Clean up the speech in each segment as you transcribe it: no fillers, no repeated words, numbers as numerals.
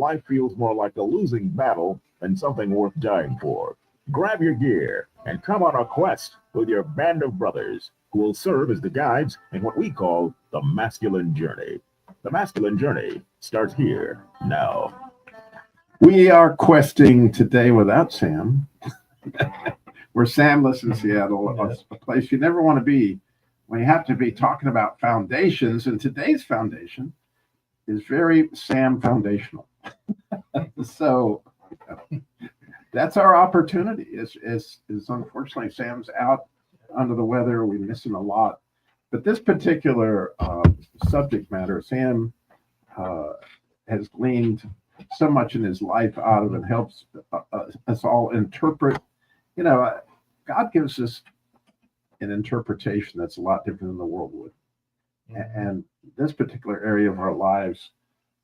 life feels more like a losing battle than something worth dying for. Grab your gear and come on a quest with your band of brothers who will serve as the guides in what we call the masculine journey. The masculine journey starts here now. We are questing today without Sam. We're Samless in Seattle, a place you never want to be when you have to be talking about foundations. And today's foundation is very Sam foundational. So that's our opportunity. Is unfortunately Sam's out under the weather. We miss him a lot. But this particular subject matter, Sam has gleaned so much in his life out of it, helps us all interpret. You know, God gives us an interpretation that's a lot different than the world would. And this particular area of our lives,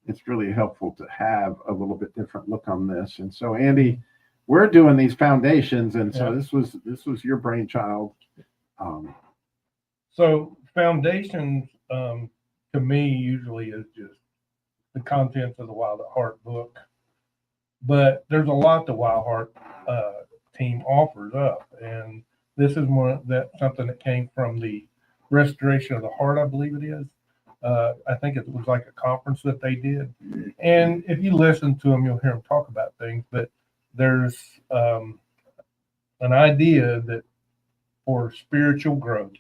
it's really helpful to have a little bit different look on this. And so, Andy, we're doing these foundations, and so this was your brainchild. So foundations, to me, usually is just the contents of the Wild at Heart book. But there's a lot the Wild Heart team offers up, and this is something that came from the Restoration of the Heart, I believe it is. I think it was like a conference that they did, and if you listen to them, you'll hear them talk about things. But there's an idea that for spiritual growth,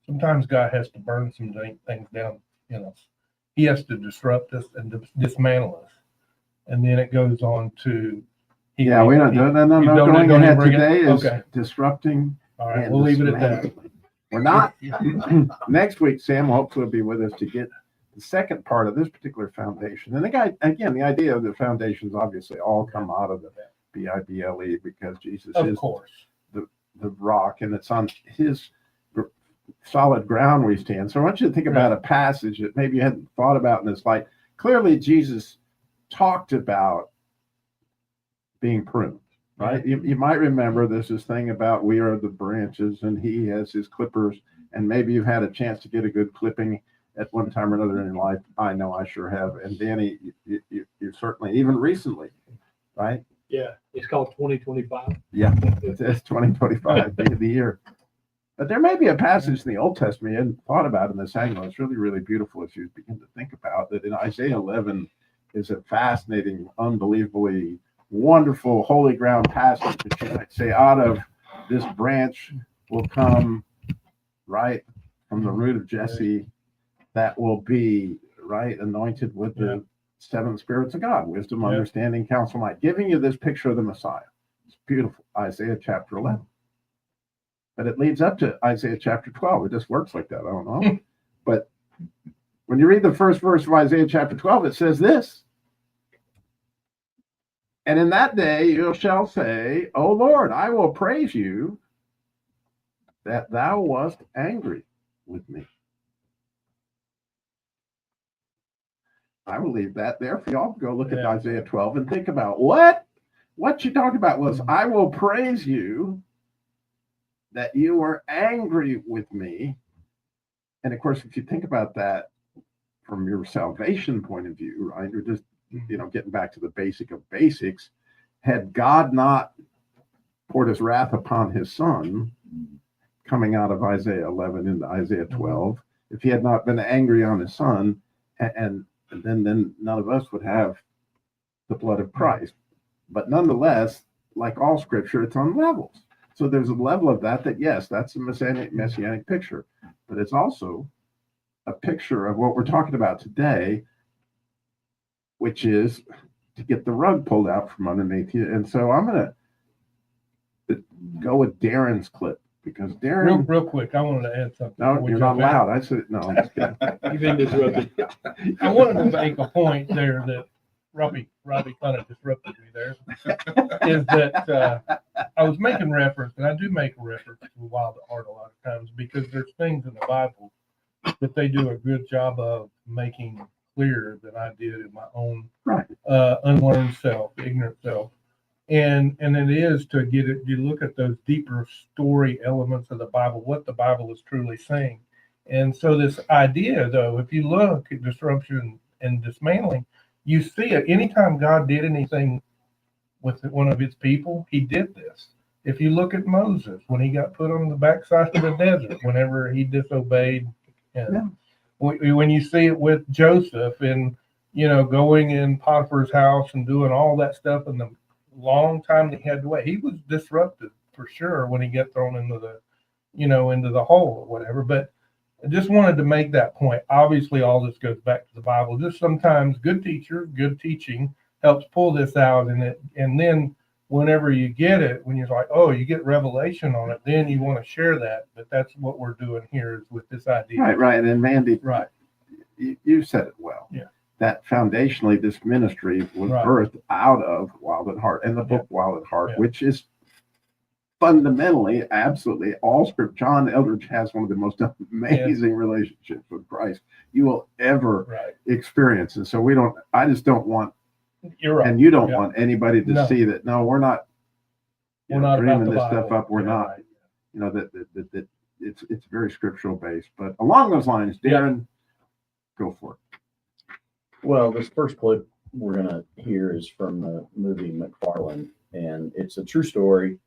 sometimes God has to burn some things down in us. He has to disrupt us and dismantle us, and then it goes on to. We don't do that. No, going ahead today is disrupting. All right, we'll leave it at that. We're not. Next week, Sam will hopefully be with us to get the second part of this particular foundation. And the idea of the foundations obviously all come out of the Bible, because Jesus is the rock, and it's on his solid ground we stand. So I want you to think about a passage that maybe you hadn't thought about in this light. Clearly, Jesus talked about being pruned, right? You might remember there's this thing about we are the branches and he has his clippers, and maybe you've had a chance to get a good clipping at one time or another in your life. I know I sure have. And Danny, you certainly, even recently, right? Yeah, it's called 2025. Yeah, it's 2025, the year. But there may be a passage in the Old Testament you hadn't thought about in this angle. It's really, really beautiful if you begin to think about that. In Isaiah 11 is a fascinating, unbelievably wonderful holy ground passage that you might say, out of this branch will come, right, from the root of Jesse, that will be, right, anointed with the seven spirits of God, wisdom, understanding, counsel, might, giving you this picture of the Messiah. It's beautiful. Isaiah chapter 11. But it leads up to Isaiah chapter 12. It just works like that. I don't know. But when you read the first verse of Isaiah chapter 12, it says this: "And in that day you shall say, O Lord, I will praise you that thou wast angry with me." I will leave that there for y'all to go look at Isaiah 12 and think about what you talked about was, I will praise you that you were angry with me. And of course, if you think about that from your salvation point of view, right, you're just, getting back to the basic of basics. Had God not poured his wrath upon his son, coming out of Isaiah 11 into Isaiah 12, if he had not been angry on his son, and then none of us would have the blood of Christ. But nonetheless, like all scripture, it's on levels. So there's a level of that yes, that's a messianic picture, but it's also a picture of what we're talking about today, which is to get the rug pulled out from underneath you. And so I'm going to go with Darren's clip, because Darren... Real quick, I wanted to add something. No, you're not loud. I said, no, I'm just kidding. You've been disrupted. I wanted to make a point there that Robbie kind of disrupted me there, is that I was making reference, and I do make a reference to the Wild at Heart a lot of times, because there's things in the Bible that they do a good job of making clearer than I did in my own unlearned self, ignorant self. And it is to get it, you look at those deeper story elements of the Bible, what the Bible is truly saying. And so this idea, though, if you look at disruption and dismantling, you see it anytime God did anything with one of his people, he did this. If you look at Moses, when he got put on the backside of the desert, whenever he disobeyed, and when you see it with Joseph and, going in Potiphar's house and doing all that stuff in the long time that he had to wait, he was disrupted for sure when he got thrown into the, into the hole or whatever. But I just wanted to make that point. Obviously, all this goes back to the Bible. Just sometimes good teachers, good teaching helps pull this out in it. And then whenever you get it, when you're like, oh, you get revelation on it, then you want to share that. But that's what we're doing here is with this idea. Right. And Mandy, Right. You said it well. Yeah. That foundationally, this ministry was birthed out of Wild at Heart and the book Wild at Heart, which is fundamentally, absolutely all scripture. John Eldridge has one of the most amazing relationships with Christ you will ever experience. And so I just don't want, you're right. And you don't want anybody to see that. No, we're not dreaming this stuff up. We're not, that it's very scriptural based, but along those lines, Darren, go for it. Well, this first clip we're going to hear is from the movie McFarland, and it's a true story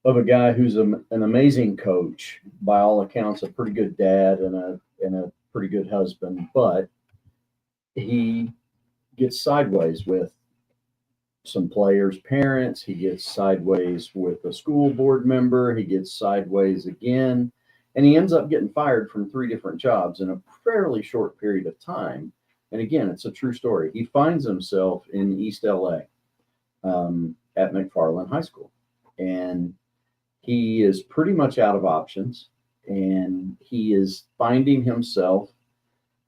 of a guy who's an amazing coach, by all accounts, a pretty good dad and a pretty good husband, but he gets sideways with some players' parents. He gets sideways with a school board member. He gets sideways again, and he ends up getting fired from 3 different jobs in a fairly short period of time. And again, it's a true story. He finds himself in East LA at McFarland High School, and he is pretty much out of options, and he is finding himself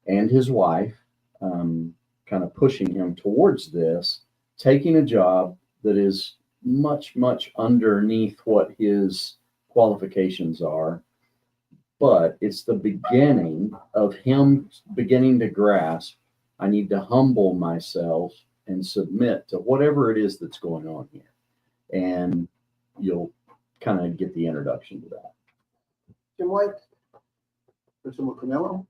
and his wife kind of pushing him towards this, taking a job that is much, much underneath what his qualifications are. But it's the beginning of him beginning to grasp, I need to humble myself and submit to whatever it is that's going on here. And you'll kind of get the introduction to that. Jim White, Principal Canelo,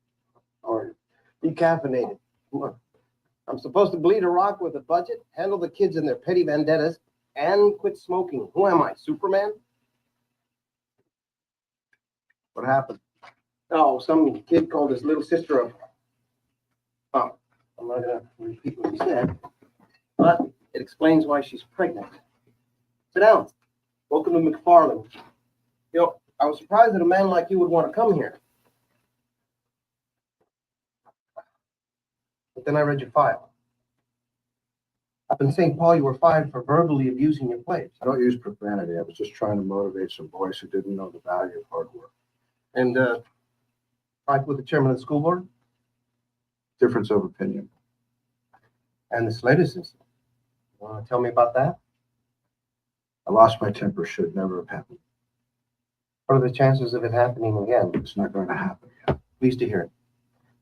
or decaffeinated. Come on. I'm supposed to bleed a rock with a budget, handle the kids and their petty vendettas, and quit smoking. Who am I, Superman? What happened? Oh, some kid called his little sister a... Oh, I'm not going to repeat what he said, but it explains why she's pregnant. Sit down. Welcome to McFarland. I was surprised that a man like you would want to come here. But then I read your file. Up in St. Paul, you were fired for verbally abusing your players. I don't use profanity. I was just trying to motivate some boys who didn't know the value of hard work. And fight with the chairman of the school board? Difference of opinion. And this latest incident. You want to tell me about that? I lost my temper. Should never have happened. What are the chances of it happening again? It's not going to happen again. Pleased to hear it.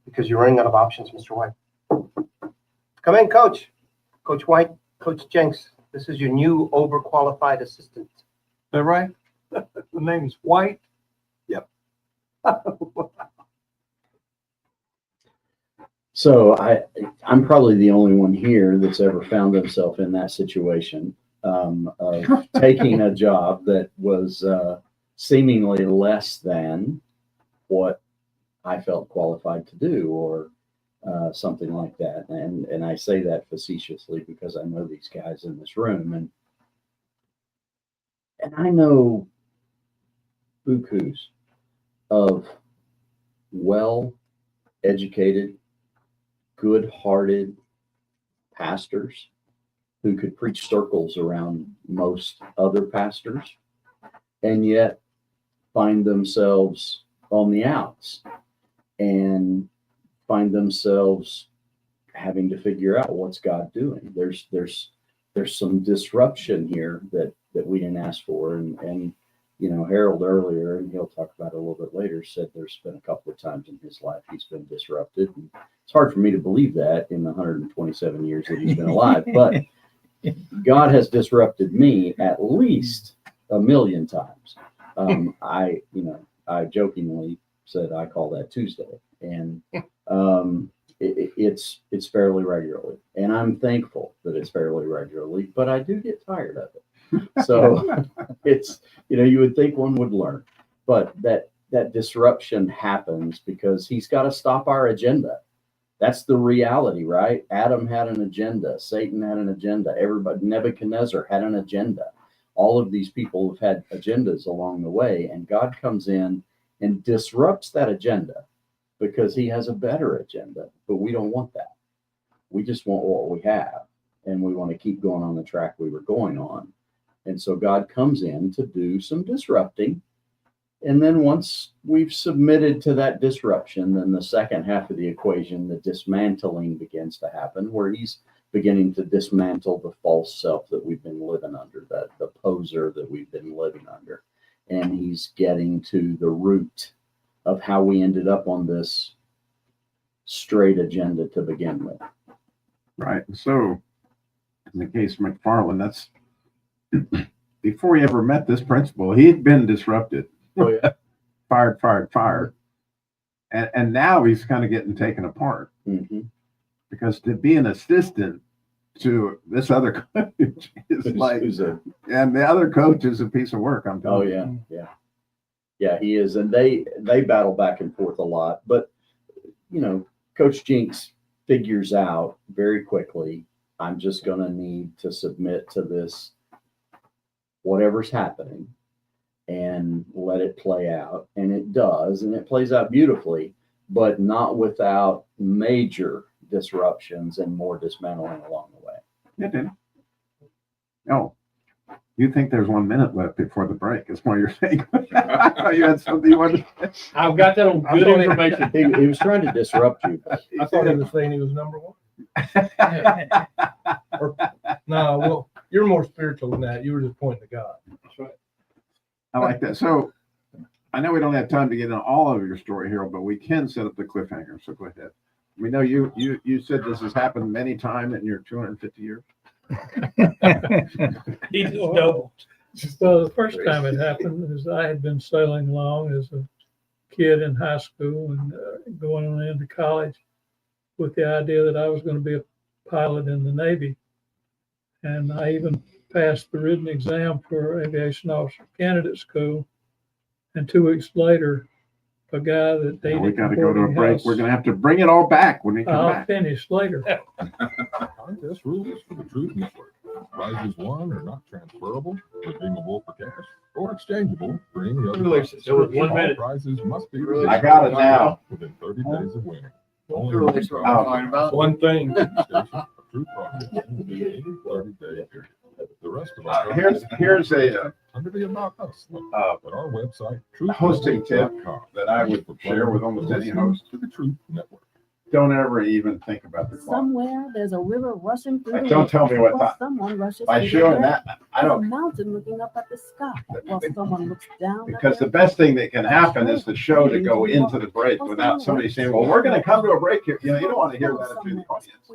Because you're running out of options, Mr. White. Come in, Coach. Coach White, Coach Jenks. This is your new overqualified assistant. Is that right? The name's White? Yep. So I'm probably the only one here that's ever found himself in that situation of taking a job that was seemingly less than what I felt qualified to do, or something like that. And I say that facetiously because I know these guys in this room, and I know bukus of well-educated, good-hearted pastors who could preach circles around most other pastors, and yet find themselves on the outs and find themselves having to figure out what's God doing. There's some disruption here that we didn't ask for, and Harold earlier, and he'll talk about it a little bit later, said there's been a couple of times in his life he's been disrupted. And it's hard for me to believe that in the 127 years that he's been alive, but God has disrupted me at least a million times. I jokingly said I call that Tuesday, and it's fairly regularly, and I'm thankful that it's fairly regularly, but I do get tired of it. So it's, you would think one would learn, but that disruption happens because he's got to stop our agenda. That's the reality, right? Adam had an agenda. Satan had an agenda. Everybody, Nebuchadnezzar had an agenda. All of these people have had agendas along the way, and God comes in and disrupts that agenda because he has a better agenda, but we don't want that. We just want what we have, and we want to keep going on the track we were going on. And so God comes in to do some disrupting. And then once we've submitted to that disruption, then the second half of the equation, the dismantling, begins to happen, where he's beginning to dismantle the false self that we've been living under, the poser that we've been living under. And he's getting to the root of how we ended up on this straight agenda to begin with. Right. So in the case of McFarland, that's before he ever met this principal, he'd been disrupted. Oh, yeah. Fired. And now he's kind of getting taken apart. Mm-hmm. Because to be an assistant to this other coach is like, and the other coach is a piece of work, I'm telling you. Yeah, he is. And they battle back and forth a lot. But, Coach Jinks figures out very quickly, I'm just going to need to submit to this, whatever's happening, and let it play out. And it does, and it plays out beautifully, but not without major disruptions and more dismantling along the way. It did. Oh, you think there's 1 minute left before the break? Is what you're saying. I thought you had something you wanted to say. I've got that on good information. He was trying to disrupt you. I thought he was saying he was number one. No, well, you're more spiritual than that. You were just pointing to God. That's right. I like that. So I know we don't have time to get into all of your story here, but we can set up the cliffhanger. So go ahead. We know you said this has happened many times in your 250 years. He just doubled. Well, the first time it happened is I had been sailing along as a kid in high school and going on into college with the idea that I was going to be a pilot in the Navy. And I even passed the written exam for aviation officer candidate school. And 2 weeks later, a guy that dated We got to go to a break. We're going to have to bring it all back when we come I'll back. finish later. Contest rules for the Truth Network. Prizes won are not transferable, redeemable for cash, or exchangeable for any other Releases. prize. There was 1 All minute. prizes must be I got it now. within 30 days of winning. Release what I'm talking about. One thing. Truth broadcast will be a 30-day period. The rest of our Here's a under the About Us link at our website, hosting tip truthnetwork.com. that I would share with almost any host. To the Truth Network. Don't ever even think about the clock. Somewhere there's a river rushing through the Don't woods, tell me what while time. someone rushes By through showing the air. that, I There's a don't, mountain looking up at the sky while someone looks down. because the best thing that can happen is the show to go into the break without somebody saying, well, we're going to come to a break here. You don't want to hear that through the audience.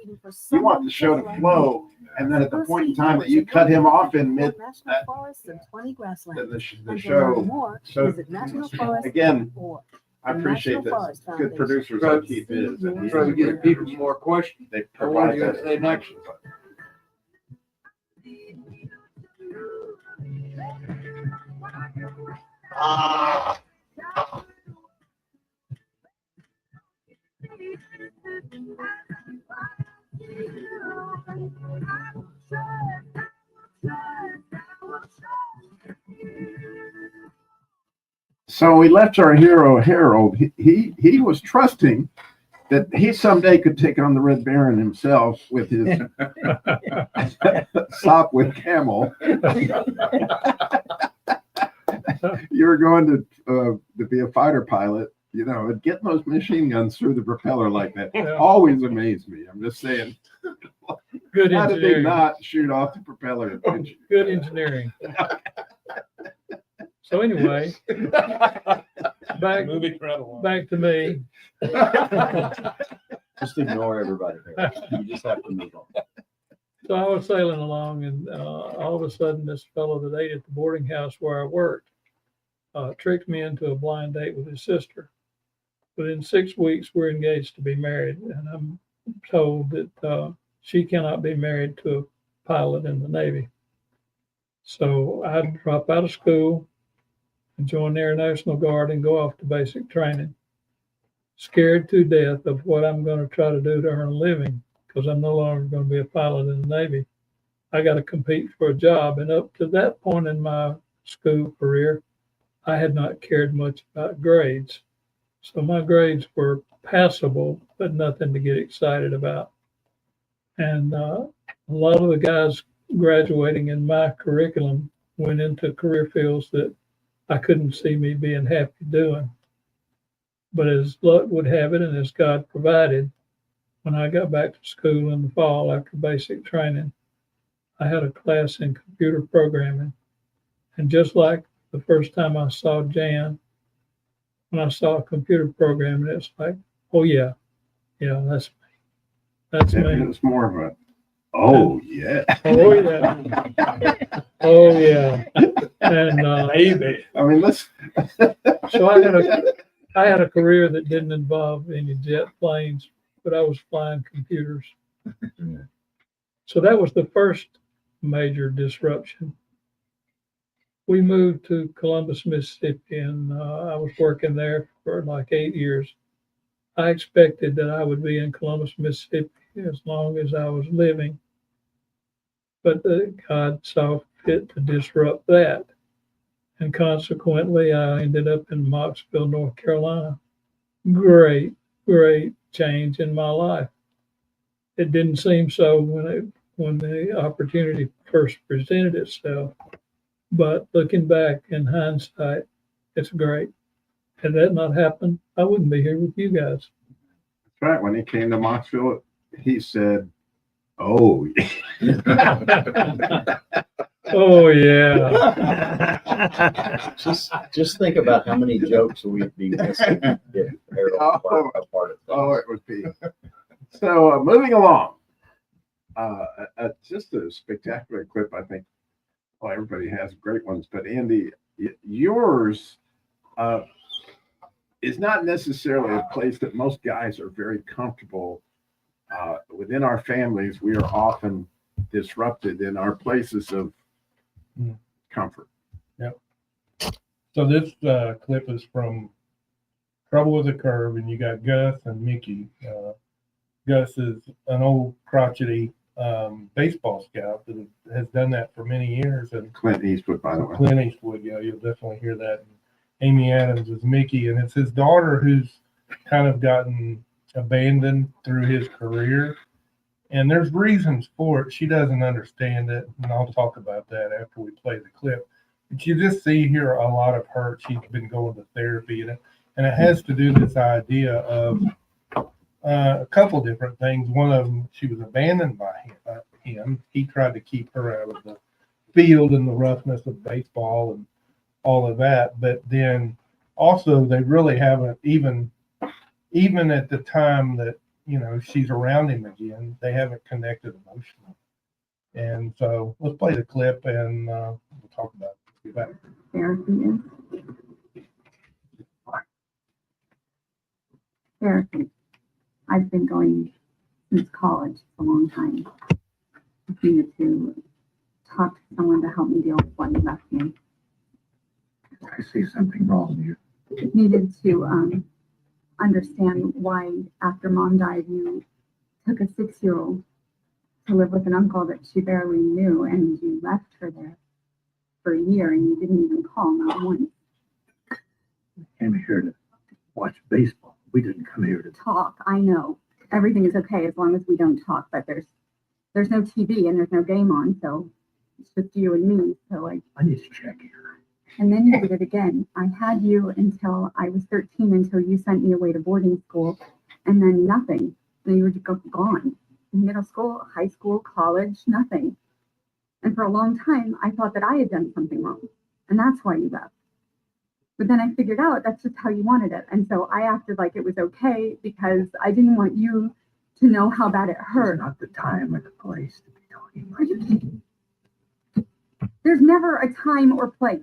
You want the show to flow, and then at the point in time that you cut him off in mid, National forests and 20 grasslands. then the And to learn show. more, so- visit National Forest Again, or I appreciate that good producers like Keith is, and Try to give people more questions. they I want provide you to say that. next. So we left our hero Harold. He was trusting that he someday could take on the Red Baron himself with his stop with camel. You were going to be a fighter pilot, and getting those machine guns through the propeller like that always amazed me. I'm just saying, Good how did they engineering. not shoot off the propeller? Good engineering. So anyway, back Movie credit. back to me. Just ignore everybody here. You just have to move on. So I was sailing along, and all of a sudden, this fellow that ate at the boarding house where I worked tricked me into a blind date with his sister. Within 6 weeks, we're engaged to be married, and I'm told that she cannot be married to a pilot in the Navy. So I drop out of school and join the Air National Guard and go off to basic training, scared to death of what I'm going to try to do to earn a living, because I'm no longer going to be a pilot in the Navy. I got to compete for a job. And up to that point in my school career, I had not cared much about grades. So my grades were passable, but nothing to get excited about. And a lot of the guys graduating in my curriculum went into career fields that I couldn't see me being happy doing. But as luck would have it, and as God provided, when I got back to school in the fall after basic training, I had a class in computer programming. And just like the first time I saw Jan, when I saw computer programming, it's like, oh yeah, that's me. That's me. It's more of a, oh yeah. Oh yeah. Oh yeah. And Maybe. I mean, let's. so I had a career that didn't involve any jet planes, but I was flying computers. So that was the first major disruption. We moved to Columbus, Mississippi, and I was working there for like 8 years. I expected that I would be in Columbus, Mississippi as long as I was living, but God saw fit to disrupt that. And consequently, I ended up in Mocksville, North Carolina. Great change in my life. It didn't seem so when the opportunity first presented itself, but looking back in hindsight, it's great. Had that not happened, I wouldn't be here with you guys. That's right. When he came to Mocksville, he said, "Oh, Oh yeah. Just think about how many jokes we'd be missing if Harold were a part of oh, things. it would be." So moving along, just a spectacular clip. I think. Well, everybody has great ones, but Andy, yours is not necessarily a place that most guys are very comfortable. Within our families, we are often disrupted in our places of comfort. Yep. So this clip is from Trouble with a Curve, and you got Gus and Mickey. Gus is an old crotchety baseball scout that has done that for many years. And Clint Eastwood, by the way. Clint Eastwood, yeah, you'll definitely hear that. And Amy Adams is Mickey, and it's his daughter who's kind of gotten abandoned through his career. And there's reasons for it. She doesn't understand it, and I'll talk about that after we play the clip. But you just see here a lot of hurt. She's been going to therapy, and it has to do with this idea of a couple different things. One of them, she was abandoned by him. He tried to keep her out of the field and the roughness of baseball and all of that. But then also they really haven't, even at the time that, she's around him again, they haven't connected emotionally. And so let's play the clip and we'll talk about it. Get back. Therapy is. Therapy. I've been going since college a long time. I needed to talk to someone to help me deal with what left me. I see something wrong here. Needed to understand why after Mom died, you took a 6-year-old to live with an uncle that she barely knew, and you left her there for a year, and you didn't even call, not once. We came here to watch baseball. We didn't come here to Talk. I know everything is okay as long as we don't talk, but there's no TV and there's no game on, so it's just you and me. So I need to check here. and then you did it again. I had you until I was 13, until you sent me away to boarding school, and then nothing. Then you were just gone. Middle school, high school, college, nothing. And for a long time, I thought that I had done something wrong, and that's why you left. But then I figured out that's just how you wanted it. And so I acted like it was okay because I didn't want you to know how bad it hurt. It's not the time or the place to be talking. Are you kidding? There's never a time or place.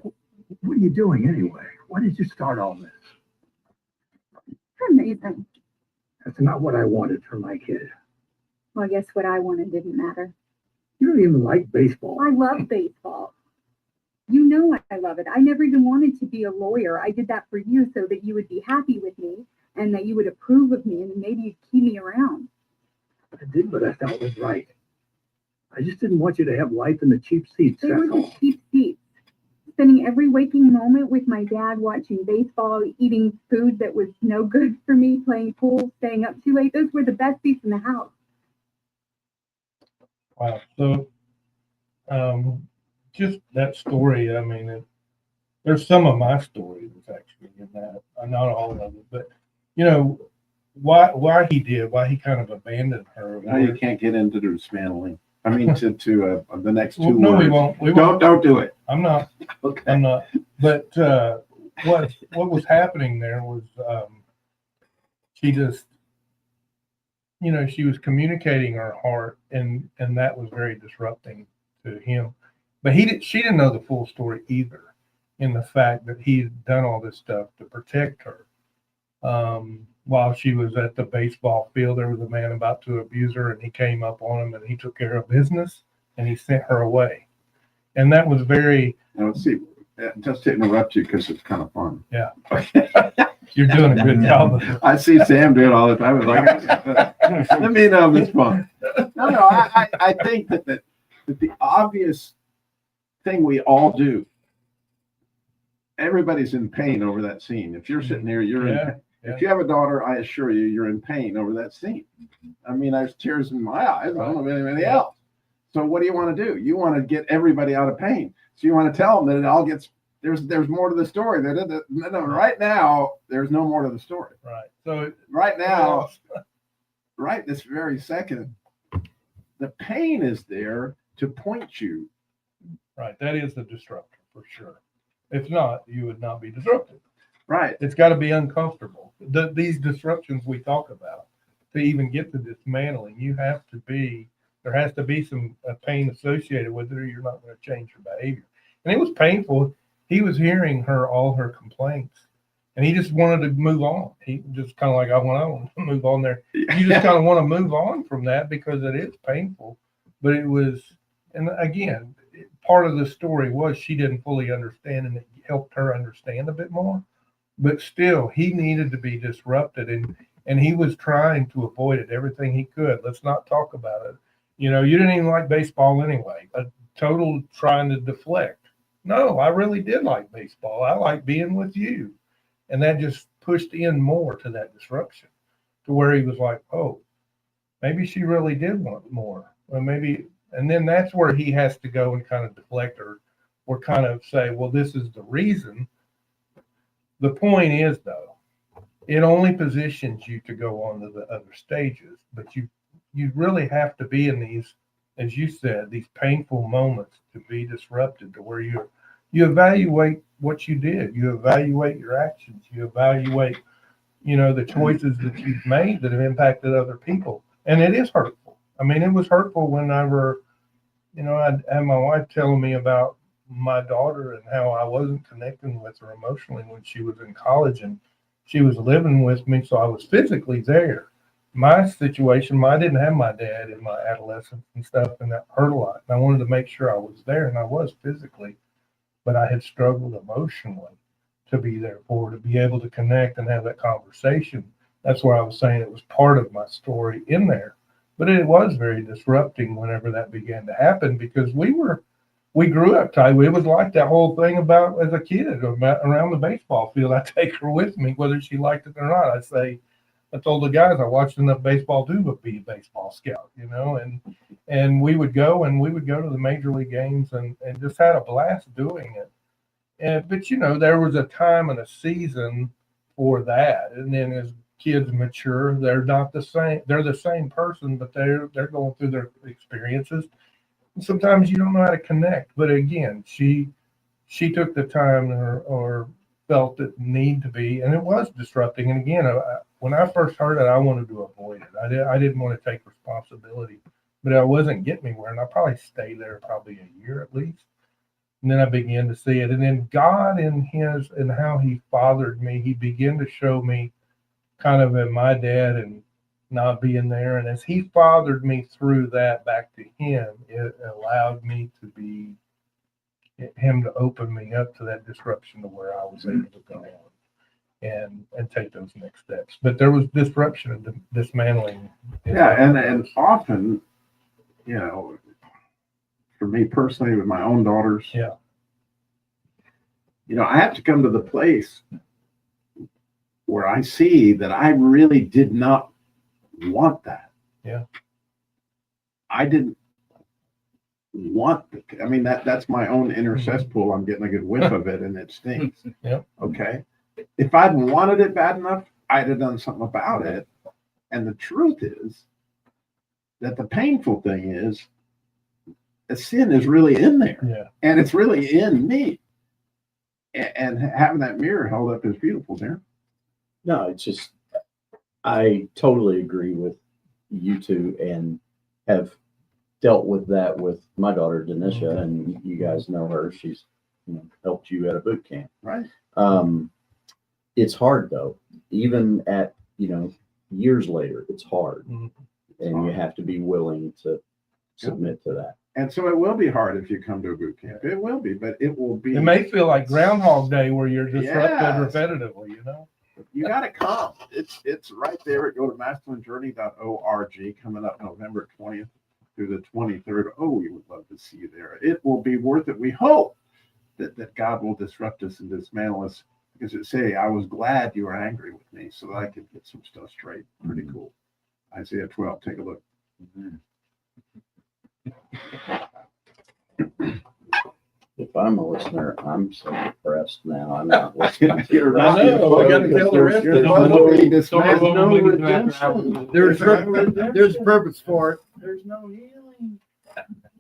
What are you doing anyway? Why did you start all this? You're reason. That's not what I wanted for my kid. Well, I guess what I wanted didn't matter. You don't even like baseball. I love baseball. You know I love it. I never even wanted to be a lawyer. I did that for you so that you would be happy with me and that you would approve of me and maybe you'd keep me around. I did what I felt was right. I just didn't want you to have life in the cheap seats. They That's were all. the cheap seats. Spending every waking moment with my dad watching baseball, eating food that was no good for me, playing pool, staying up too late. Those were the best seats in the house. Wow. So, just that story, I mean, there's some of my story that's actually in that, not all of it, but you know, why he kind of abandoned her. Now you can't get into the dismantling. I mean, to the next two No, words. we won't. Don't do it. I'm not. Okay. I'm not. But what was happening there was she just, you know, she was communicating her heart, and that was very disrupting to him. But she didn't know the full story either, in the fact that he had done all this stuff to protect her. While she was at the baseball field, there was a man about to abuse her, and he came up on him, and he took care of business, and he sent her away. And that was very. Now, let's see. Just to interrupt you because it's kind of fun. Yeah. You're doing a good job. I see Sam do it all the time. It's like, let me know if it's fun. No, I think that the obvious thing we all do, everybody's in pain over that scene. If you're sitting there, you're in pain. If you have a daughter, I assure you, you're in pain over that scene. I mean, there's tears in my eyes. I don't know about anybody else. So what do you want to do? You want to get everybody out of pain. So you want to tell them that it all gets, there's more to the story. No, right now, there's no more to the story. Right. So right now, right this very second, the pain is there to point you. Right. That is the disruptor for sure. If not, you would not be disrupted. Right. It's got to be uncomfortable. These disruptions we talk about, to even get to dismantling, there has to be some pain associated with it, or you're not going to change your behavior. And it was painful. He was hearing all her complaints, and he just wanted to move on. He just kind of like, I want to move on there. You just kind of want to move on from that because it is painful. But it was, and again, part of the story was she didn't fully understand, and it helped her understand a bit more. But still, he needed to be disrupted, and he was trying to avoid it everything he could. Let's not talk about it. You know, you didn't even like baseball anyway. A total trying to deflect. No, I really did like baseball. I like being with you. And that just pushed in more to that disruption, to where he was like, oh, maybe she really did want more. Or maybe, and then that's where he has to go and kind of deflect or kind of say, well, this is the reason. The point is, though, it only positions you to go on to the other stages, but you really have to be in these, as you said, these painful moments to be disrupted, to where you evaluate what you did, you evaluate your actions, you evaluate, the choices that you've made that have impacted other people, and it is hurtful. I mean, it was hurtful whenever, I'd have my wife telling me about my daughter and how I wasn't connecting with her emotionally when she was in college, and she was living with me, so I was physically there. My situation, I didn't have my dad in my adolescence and stuff, and that hurt a lot. And I wanted to make sure I was there, and I was physically, but I had struggled emotionally to be there for her, to be able to connect and have that conversation. That's why I was saying it was part of my story in there. But it was very disrupting whenever that began to happen, because we grew up tight. It was like that whole thing about as a kid around the baseball field. I take her with me, whether she liked it or not. I told the guys I watched enough baseball to be a baseball scout, and we would go to the major league games and just had a blast doing it. But there was a time and a season for that, and then as kids mature, they're not the same. They're the same person, but they're going through their experiences. And sometimes you don't know how to connect. But again, she took the time or felt it need to be, and it was disrupting. And again, when I first heard it, I wanted to avoid it. I didn't want to take responsibility, but I wasn't getting anywhere, and I probably stayed there probably a year at least. And then I began to see it, and then God in how He fathered me, He began to show me kind of in my dad and not being there. And as he fathered me through that back to him, it allowed me to be him to open me up to that disruption to where I was able to go on and take those next steps. But there was disruption and dismantling. Yeah, and often, you know, for me personally, with my own daughters, yeah, you know, I have to come to the place where I see that I really did not want that. Yeah. I didn't want I mean, that's my own inner cesspool. I'm getting a good whiff of it and it stinks. Yep. Okay. If I'd wanted it bad enough, I'd have done something about it. And the truth is that the painful thing is the sin is really in there. Yeah. And it's really in me. And having that mirror held up is beautiful there. No, it's just, I totally agree with you two and have dealt with that with my daughter, Denisha, and you guys know her. She's, you know, helped you at a boot camp. Right. It's hard though, even at, you know, years later, it's hard. And you have to be willing to submit to that. And so it will be hard if you come to a boot camp. It will be, but it will be. It may feel like Groundhog Day where you're disrupted Yes. repetitively, you know? You got to come. It's right there. Go to masculinejourney.org coming up November 20th through the 23rd. Oh, we would love to see you there. It will be worth it. We hope that God will disrupt us and dismantle us, because it say, I was glad you were angry with me so that I could get some stuff straight. Pretty cool. Isaiah 12, take a look. If I'm a listener, I'm so depressed now. I'm not listening. You're I not- know, we gotta tell the rest of You're them. supposed to be There's dismantled. no redemption. There's a purpose for it. There's no healing.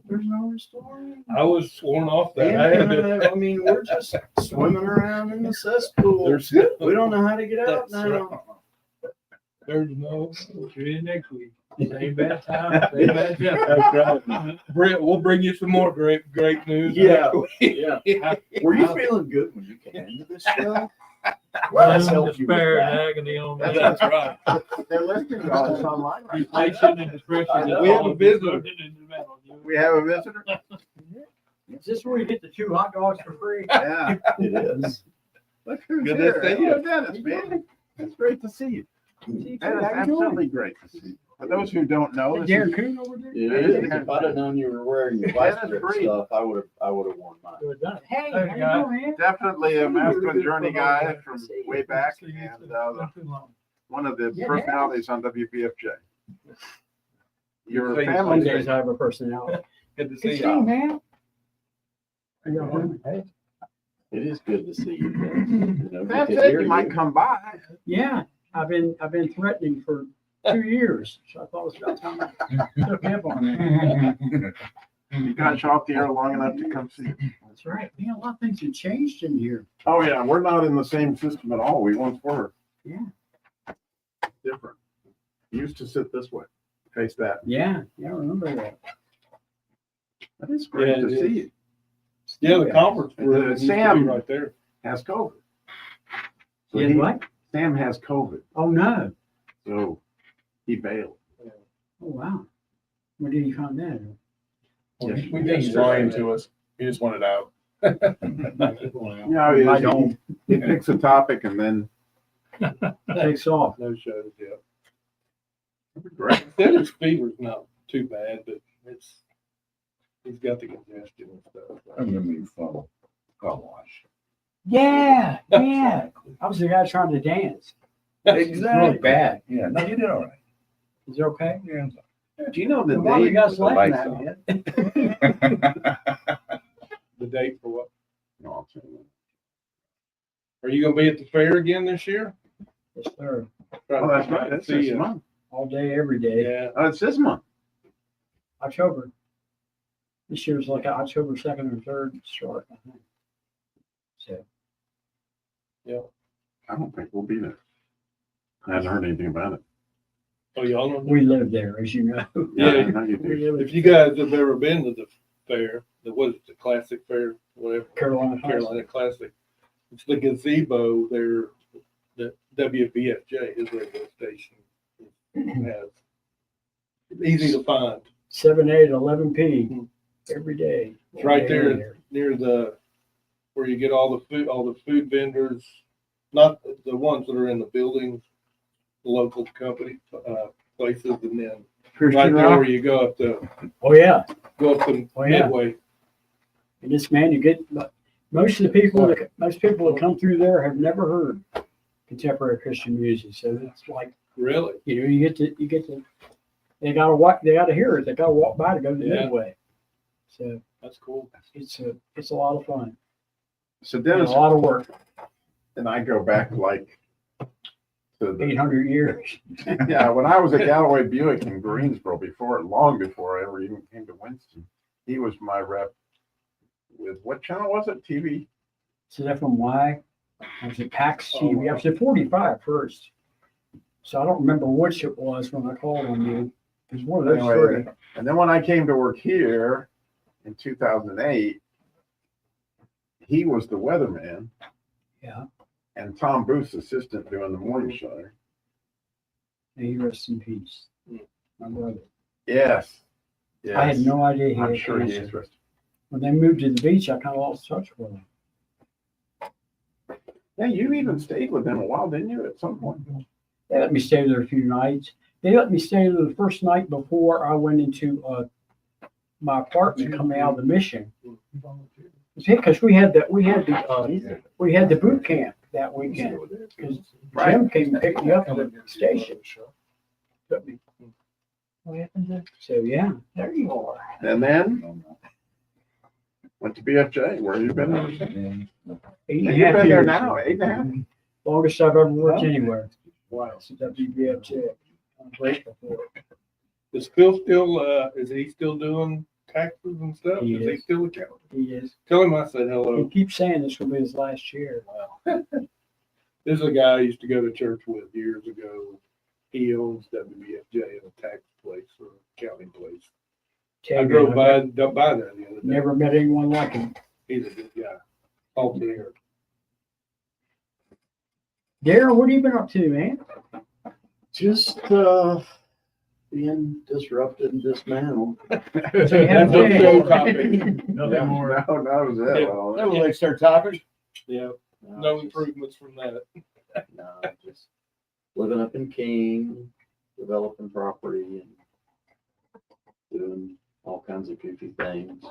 There's no restoring. I was sworn off that. I had to, I mean, we're just swimming around in the cesspool. there's, We don't know how to get out That's now. there's no. Tune in next week. Same bad time, same bad channel. That's right. We'll bring you some more great news. Yeah. next week. Yeah. Were you feeling good when you came into this show? Well, that's helped you with Despair and that. agony on me. That's right. They're listening to us online right now. Inflation and depression. We have a visitor. We have a visitor? Is this where you get the 2 hot dogs for free? Yeah. It is. Look who's Good to here. see you. Hello, Dennis, man. It's great to see you. That is absolutely great to see you. For those who don't know, this is, Coon over there? It is. If I'd have known you were wearing your vice grip stuff, I would have worn mine. Hey, There you how you doing, man? definitely a masculine journey guy from way back, and one of the Yeah. personalities on WBFJ. Your Some family. days I have a personality. Good to Good see seeing you. man. How y'all doing? Hey. It is good to see you guys. You know, That's good to it. hear You might you. come by. Yeah, I've been threatening for 2 years, so I thought it was about time I took him on it. You got you off the air long enough to come see you. That's right. Man, a lot of things have changed in here. Oh yeah, we're not in the same system at all. We once were. Yeah. Different. You used to sit this way, face that. Yeah, I remember that. That is great Yeah, to it see is. you. Yeah, the conference room used to be Sam right there. has COVID. So Yeah, what? Sam has COVID, Oh, no. so he bailed. Oh, wow. Where did you find that? We just lying to us. He just wanted out. Yeah, I don't. he picks a topic and then. Takes off. No shows yet. Great. Dennis fever's not too bad, but he's got the congestion and stuff. I remember you from car wash. Yeah, yeah. I was the guy trying to dance. It's really bad. Yeah, no, you did all right. Is it okay? Yeah. Do you know the Why you date? guys laughing lights at on. me? The date for what? No, I'll tell you. Are you gonna be at the fair again this year? Yes, sir. Oh, that's right. That's See this ya. month. All day, every day. Yeah. Oh, it's this month. October. This year's like October 2nd or 3rd start, I think. So, I don't think we'll be there. I haven't heard anything about it. Oh, y'all know? we live there, as you know. Yeah. I know you do. If you guys have ever been to the fair, the classic fair, whatever, Carolina. Carolina Classic, it's the gazebo there the WBFJ, his radio station, has. It's easy to find. 7A to 11P every day. It's right there near where you get all the food vendors, not the ones that are in the buildings, the local company places, and then right there where you go up the Oh, yeah. Midway. And this man, you get most people that come through there have never heard contemporary Christian music. So it's like, Really? you get to they gotta hear it. They gotta walk by to go to the Midway. So that's cool. It's a lot of fun. So And Dennis, a lot of work. and I go back like to the 800 years. yeah, when I was at Galloway Buick in Greensboro long before I ever even came to Winston, he was my rep with what channel was it? TV? So that from Y. I was at PAX TV. I was at 45 first. So I don't remember which it was when I called on you. It was one of those three. And then when I came to work here in 2008, he was the weatherman. Yeah. And Tom Booth's assistant doing the morning show. May he rest in peace. My brother. Yes. I had no idea he I'm had sure he cancer. is resting. When they moved to the beach, I kind of lost touch with him. Yeah, you even stayed with them a while, didn't you, at some point? They let me stay there a few nights. They let me stay there the first night before I went into my apartment coming out of the mission. Because we had the boot camp that weekend. Because Jim came and picked me up at the station. Took me. What happened there? So yeah, there you are. And then went to BFJ. Where have you been ever since? 8.5 You've been there years. now, 8.5? Longest I've ever worked anywhere. Wow. Since WBFJ. I'm grateful for it. Is Phil still, is he still doing taxes and stuff? He Is he is. still accounting? He is. Tell him I said He hello. keeps saying this will be his last year. This is a guy I used to go to church with years ago. He owns WBFJ in a tax place or accounting place. I drove by there the other day. Never met anyone like him. He's a good guy. All there. Darren, what have you been up to, man? Just being disrupted and dismantled. So you haven't That's been- no topic. Nothing more. No, that was it. Yeah. Well, That was their topic. Yeah, no improvements from that. No, just living up in King, developing property and doing all kinds of goofy things.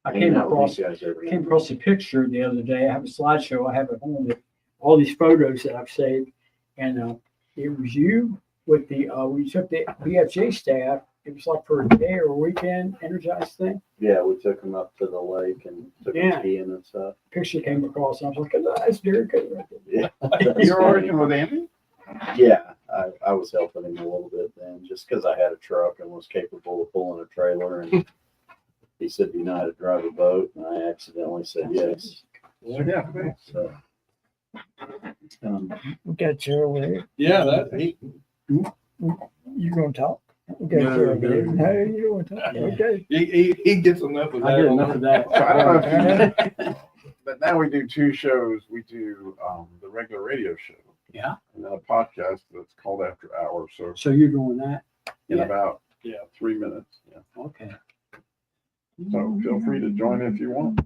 I Hanging came out with across these guys every came night. across a picture the other day. I have a slideshow I have at home with all these photos that I've saved, and it was you with the we took the BFJ staff. It was like for a day or a weekend energized thing. Yeah, we took them up to the lake and took them skiing and stuff. Picture came across, and I was like, "Oh, that's Derek." Yeah. You're working with Andy? Yeah, I was helping him a little bit then, just because I had a truck and was capable of pulling a trailer. And he said, "Do you know how to drive a boat?" And I accidentally said yes. Yeah. So, We got you over there. Yeah, that he. You gonna talk? We got No, you over there. no. No, you don't want to talk. Okay. He gets enough of that. I get enough of that. So I don't know if you, but now we do two shows. We do the regular radio show. Yeah. And then a podcast that's called After Hours. So So you're doing that? in Yeah. about 3 minutes. Yeah. Okay. So feel free to join if you want.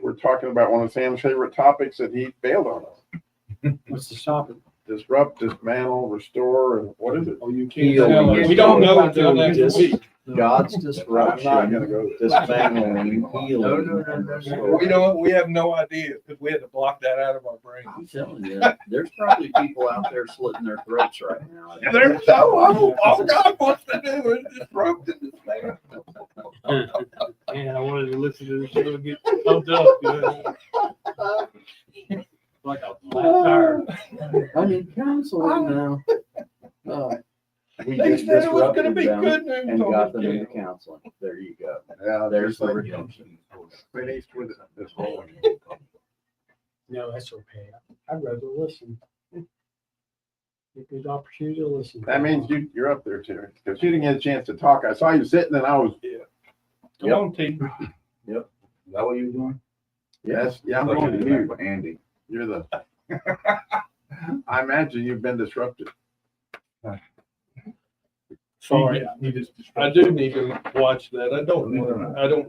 We're talking about one of Sam's favorite topics that he bailed on us. What's the topic? Disrupt, dismantle, restore, and what is it? Oh, you Heal. can't tell us. We don't know until next week. God's I'm not disruption, gonna go there. dismantling, healing. We don't. We have no idea because we had to block that out of our brain. I'm telling you, there's probably people out there slitting their throats right now. There's so all God wants to do is disrupt and dismantle. Man, I wanted to listen to the show and get pumped up. Like a flat tire. I need counseling now. He They just said it was going to disrupted be them good news and on got this them into channel. counseling. There you go. Yeah, There's the like redemption. finished with this whole. No, that's okay. I'd rather listen. Get good opportunity to listen. That means you're up there too. Because you didn't get a chance to talk. I saw you sitting and I was. Come on, T. Is that what you were doing? Yes. Yeah, I'm going to you. Andy. You're the. I imagine you've been disrupted. Sorry, I do need to watch that. I don't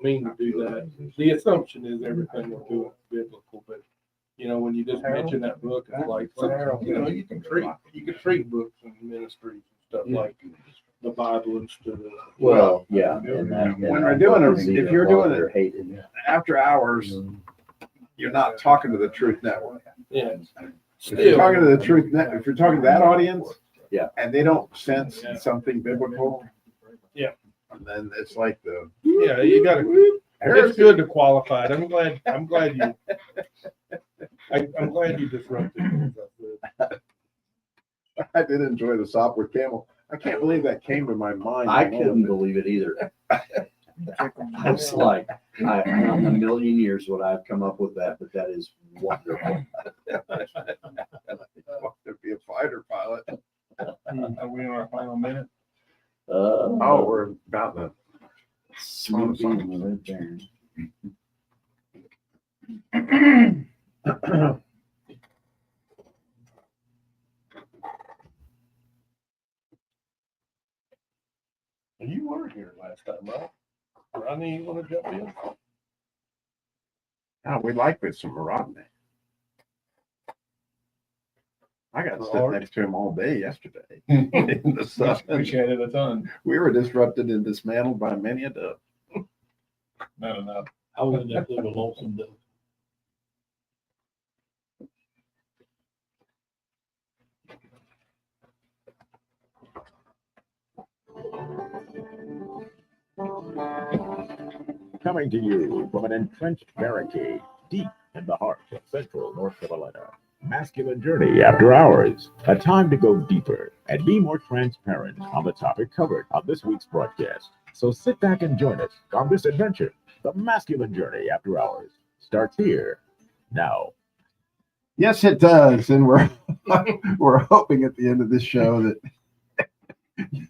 mean to do that. The assumption is everything we're doing is biblical, but you know, when you just mention that book, it's like, you know, you can treat books and ministries and stuff like the Bible instead of. Well, yeah. And that, When we're doing it, if you're doing it hated. after hours, you're not talking to the Truth Network. Yeah. If you're talking to the Truth Net, if you're talking to that audience, yeah, and they don't sense something biblical, yeah, and then it's like the you gotta. It's good to qualify it. I'm glad you. I'm glad you disrupted. I did enjoy the Sopwith Camel. I can't believe that came to my mind. I couldn't believe it either. It's like, not in a million years would I have come up with that, but that is wonderful. To be a fighter pilot. Are we in our final minute? Oh, we're about to. You were here last time, right? Rodney, you want to jump in? Oh, we like this from Rodney. I got to sit next to him all day yesterday in the sun. We chatted a ton. We were disrupted and dismantled by many a dove. Not enough. I was in that little lonesome dove. Coming to you from an entrenched barricade deep in the heart of central North Carolina. Masculine Journey After Hours. A time to go deeper and be more transparent on the topic covered on this week's broadcast. So sit back and join us on this adventure. The Masculine Journey After Hours starts here now. Yes, it does. And we're we're hoping at the end of this show that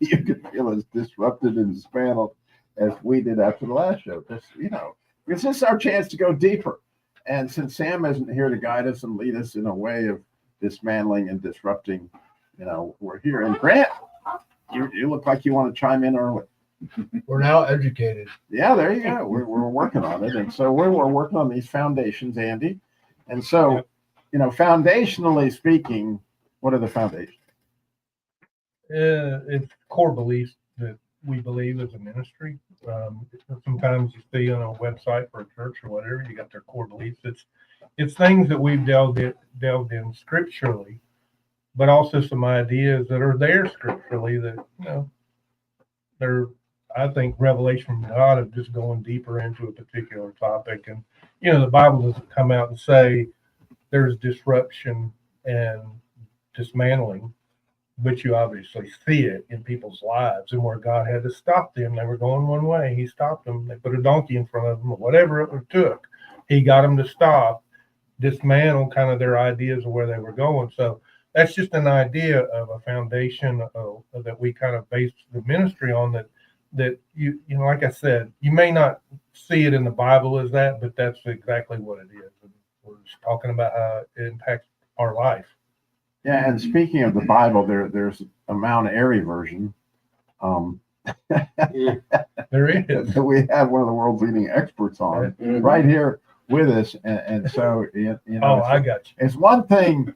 you can feel as disrupted and dismantled as we did after the last show. Because, you know, because this is our chance to go deeper. And since Sam isn't here to guide us and lead us in a way of dismantling and disrupting, you know, we're here. And Grant, you look like you want to chime in early. We're now educated. Yeah, there you go. We're working on it. And so we're working on these foundations, Andy. And so, you know, foundationally speaking, what are the foundations? It's core beliefs that we believe as a ministry. Sometimes you see on a website for a church or whatever, you got their core beliefs. It's things that we've delved in scripturally, but also some ideas that are there scripturally that, you know, they're, I think, revelation from God of just going deeper into a particular topic. And, you know, the Bible doesn't come out and say there's disruption and dismantling, but you obviously see it in people's lives and where God had to stop them. They were going one way. He stopped them. They put a donkey in front of them or whatever it took. He got them to stop, dismantle kind of their ideas of where they were going. So that's just an idea of a foundation that we kind of base the ministry on, that you know, like I said, you may not see it in the Bible as that, but that's exactly what it is. And we're just talking about how it impacts our life. Yeah, and speaking of the Bible, there's a Mount Airy version. There is. We have one of the world's leading experts on right here with us, and so you know. I got you. It's one thing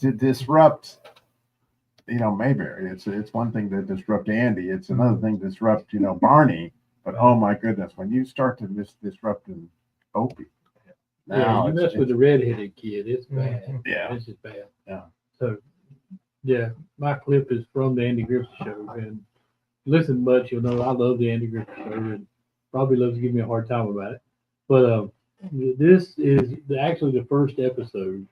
to disrupt, you know, Mayberry. It's one thing to disrupt Andy. It's another thing to disrupt, you know, Barney. But oh my goodness, when you start to disrupt Opie, Yeah, you mess with the redheaded kid, it's bad. Yeah. This is bad. Yeah. So, yeah, my clip is from the Andy Griffith Show, and listen much, you'll know I love the Andy Griffith Show, and probably loves to give me a hard time about it. But this is actually the first episode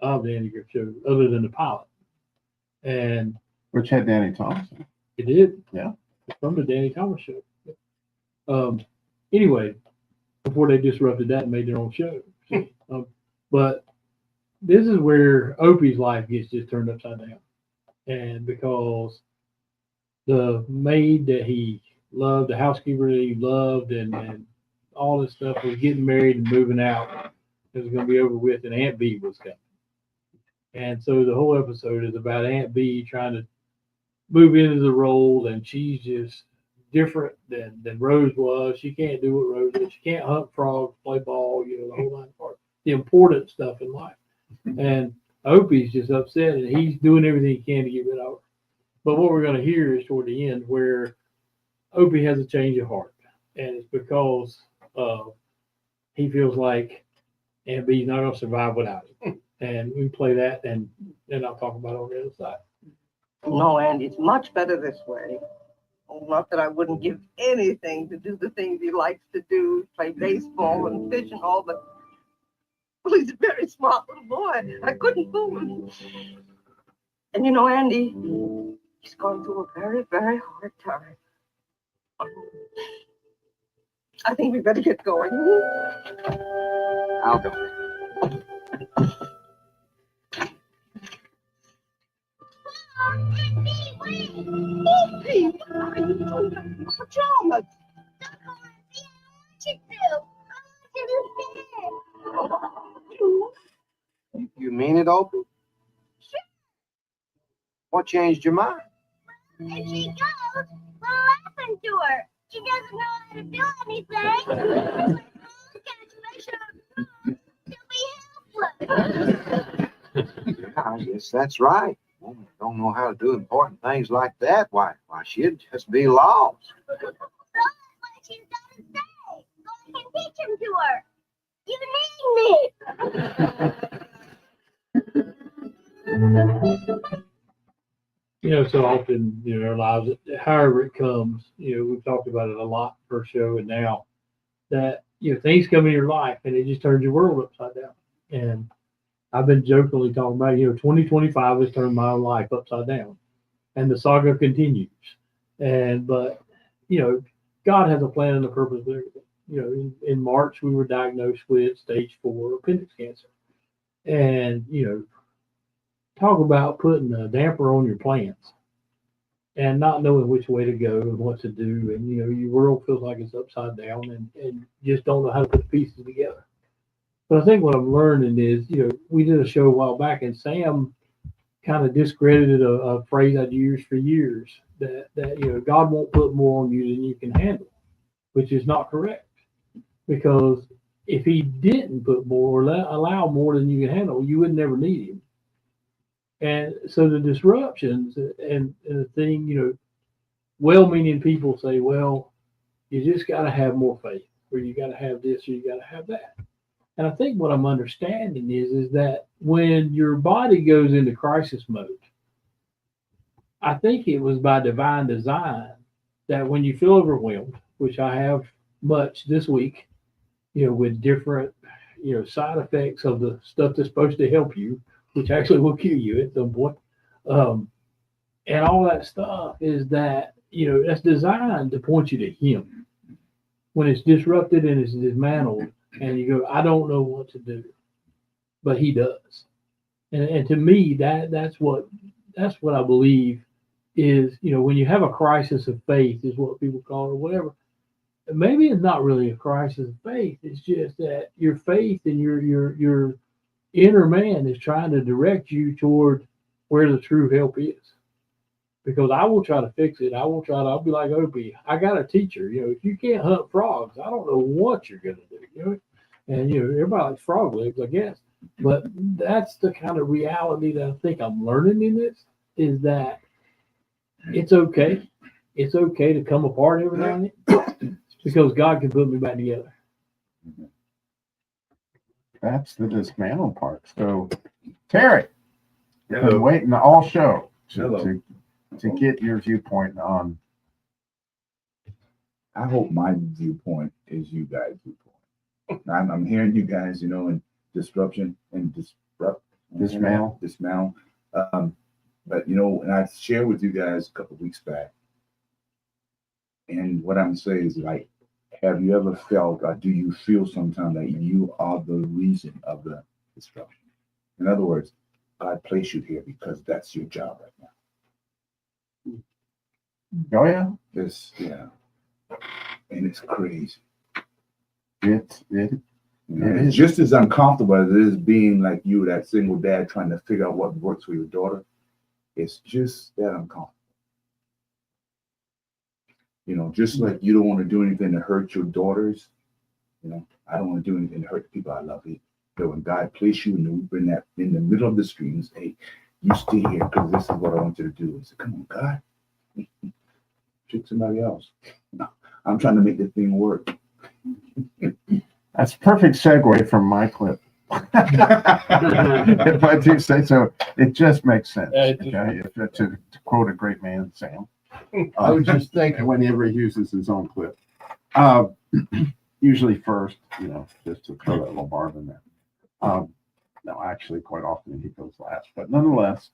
of the Andy Griffith Show, other than the pilot, and which had Danny Thompson. It did, yeah, it's from the Danny Thomas Show. Anyway, before they disrupted that and made their own show, but this is where Opie's life gets just turned upside down. And because the maid that he loved, the housekeeper that he loved, and all this stuff was getting married and moving out. it was going to be over with, and Aunt B was coming. And so the whole episode is about Aunt B trying to move into the role, and she's just different than Rose was. She can't do what Rose did. She can't hunt frogs, play ball, you know, the whole line part, the important stuff in life. And Opie's just upset, and he's doing everything he can to get rid of her. But what we're going to hear is toward the end where Opie has a change of heart, and it's because he feels like Aunt B's not going to survive without him. And we play that, and then I'll talk about it on the other side. No, Andy, it's much better this way. Oh, not that I wouldn't give anything to do the things he likes to do, play baseball and fish and all, but well, he's a very smart little boy. I couldn't fool him. And you know, Andy, he's going through a very, very hard time. I think we better get going. I'll go. Opie, what are you doing? What's wrong? You mean it, Opie? Sure. What changed your mind? If she goes, what happened to her? She doesn't know how to do anything. I guess that's right. Woman don't know how to do important things like that. Why she'd just be lost. So that's what she's got to say. So I can teach him to her. You need me. You know, so often, you know, our lives, however it comes, you know, we've talked about it a lot per show, and now that, you know, things come in your life and it just turns your world upside down. And I've been jokingly talking about, you know, 2025 has turned my life upside down, and the saga continues. But, you know, God has a plan and a purpose with everything. You know, in March, we were diagnosed with stage 4 appendix cancer. And, you know, talk about putting a damper on your plans and not knowing which way to go and what to do. And, you know, your world feels like it's upside down, and you just don't know how to put the pieces together. But I think what I'm learning is, you know, we did a show a while back, and Sam kind of discredited a phrase I'd used for years that, you know, God won't put more on you than you can handle, which is not correct. Because if he didn't put more or allow more than you can handle, you would never need him. And so the disruptions and the thing, you know, well-meaning people say, well, you just got to have more faith, or you got to have this, or you got to have that. And I think what I'm understanding is that when your body goes into crisis mode, I think it was by divine design that when you feel overwhelmed, which I have much this week, you know, with different, you know, side effects of the stuff that's supposed to help you, which actually will kill you at some point. And all that stuff is that, you know, that's designed to point you to him. When it's disrupted and it's dismantled and you go, I don't know what to do, but he does. And to me, that's what I believe is, you know, when you have a crisis of faith is what people call it or whatever. Maybe it's not really a crisis of faith. It's just that your faith and your inner man is trying to direct you toward where the true help is. Because I will try to fix it. I'll be like Opie. I got a teacher. You know, if you can't hunt frogs, I don't know what you're going to do. You know, and, you know, everybody likes frog legs, I guess. But that's the kind of reality that I think I'm learning in this, is that it's okay. It's okay to come apart every now and then because God can put me back together. That's the dismantle part. So, Terry, Hello. been waiting all show Hello. to get your viewpoint on. I hope my viewpoint is you guys' viewpoint. I'm hearing you guys, you know, in disruption and dismantle. But you know, and I shared with you guys a couple of weeks back, and what I'm saying is, like, have you ever felt, or do you feel sometimes that you are the reason of the disruption? In other words, God placed you here because that's your job right now. Oh yeah, And it's crazy. It And it's just as uncomfortable as it is being like you, that single dad trying to figure out what works for your daughter. It's just that uncomfortable. You know, just like you don't want to do anything to hurt your daughters. You know, I don't want to do anything to hurt the people I love. But when God placed you in that in the middle of the street and say, hey, you stay here because this is what I want you to do. He said, come on, God. Trick somebody else. No, I'm trying to make the thing work. That's a perfect segue from my clip. If I do say so, it just makes sense. Okay, to quote a great man, Sam. I was just thinking whenever he uses his own clip. Usually first, you know, just to throw that little barb in there. No, actually, quite often he goes last, but nonetheless,